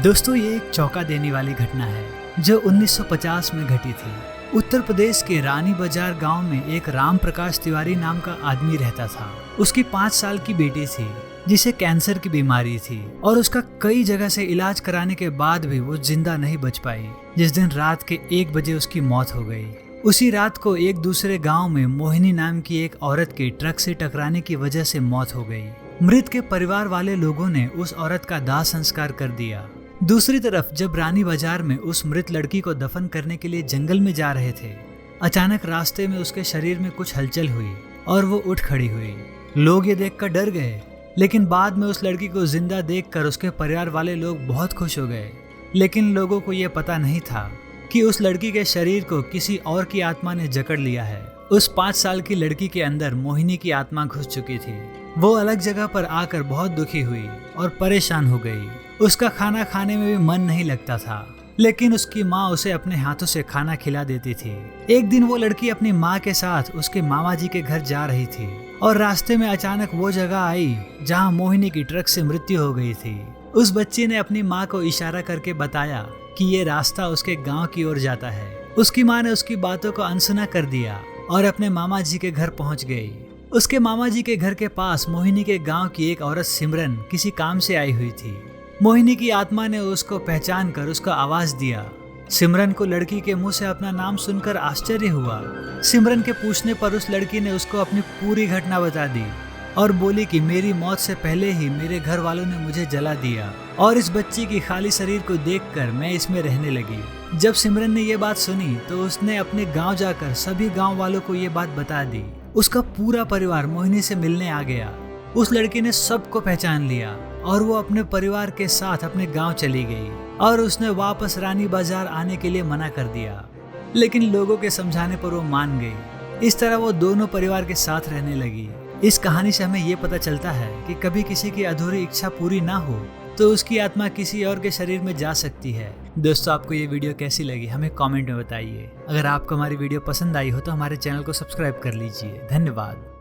दोस्तों, ये एक चौंका देने वाली घटना है जो 1950 में घटी थी। उत्तर प्रदेश के रानी बाजार गांव में एक राम प्रकाश तिवारी नाम का आदमी रहता था। उसकी 5 साल की बेटी थी जिसे कैंसर की बीमारी थी और उसका कई जगह से इलाज कराने के बाद भी वो जिंदा नहीं बच पाई। जिस दिन रात के 1 बजे उसकी मौत हो गई। उसी रात को एक दूसरे गांव में मोहिनी नाम की एक औरत की ट्रक से टकराने की वजह से मौत हो गई। मृत के परिवार वाले लोगों ने उस औरत का दाह संस्कार कर दिया। दूसरी तरफ जब रानी बाजार में उस मृत लड़की को दफन करने के लिए जंगल में जा रहे थे, अचानक रास्ते में उसके शरीर में कुछ हलचल हुई और वो उठ खड़ी हुई। लोग ये देखकर डर गए, लेकिन बाद में उस लड़की को जिंदा देखकर उसके परिवार वाले लोग बहुत खुश हो गए। लेकिन लोगों को ये पता नहीं था कि उस लड़की के शरीर को किसी और की आत्मा ने जकड़ लिया है। उस 5 साल की लड़की के अंदर मोहिनी की आत्मा घुस चुकी थी। वो अलग जगह पर आकर बहुत दुखी हुई और परेशान हो गई। उसका खाना खाने में भी मन नहीं लगता था, लेकिन उसकी माँ उसे अपने हाथों से खाना खिला देती थी। एक दिन वो लड़की अपनी माँ के साथ उसके मामा जी के घर जा रही थी और रास्ते में अचानक वो जगह आई जहाँ मोहिनी की ट्रक से मृत्यु हो गई थी। उस बच्ची ने अपनी माँ को इशारा करके बताया कि ये रास्ता उसके गांव की ओर जाता है। उसकी माँ ने उसकी बातों को अनसुना कर दिया और अपने मामा जी के घर पहुंच गई। उसके मामा जी के घर के पास मोहिनी के गांव की एक औरत सिमरन किसी काम से आई हुई थी। मोहिनी की आत्मा ने उसको पहचान कर उसको आवाज दिया। सिमरन को लड़की के मुंह से अपना नाम सुनकर आश्चर्य हुआ। सिमरन के पूछने पर उस लड़की ने उसको अपनी पूरी घटना बता दी और बोली कि मेरी मौत से पहले ही मेरे घर वालों ने मुझे जला दिया और इस बच्ची की खाली शरीर को देखकर मैं इसमें रहने लगी। जब सिमरन ने ये बात सुनी तो उसने अपने गांव जाकर सभी गांव वालों को ये बात बता दी। उसका पूरा परिवार मोहिनी से मिलने आ गया। उस लड़की ने सबको पहचान लिया और वो अपने परिवार के साथ अपने गांव चली गई और उसने वापस रानी बाजार आने के लिए मना कर दिया, लेकिन लोगों के समझाने पर वो मान गई। इस तरह वो दोनों परिवार के साथ रहने लगी। इस कहानी से हमें ये पता चलता है कि कभी किसी की अधूरी इच्छा पूरी ना हो तो उसकी आत्मा किसी और के शरीर में जा सकती है। दोस्तों, आपको ये वीडियो कैसी लगी हमें कमेंट में बताइए। अगर आपको हमारी वीडियो पसंद आई हो तो हमारे चैनल को सब्सक्राइब कर लीजिए। धन्यवाद।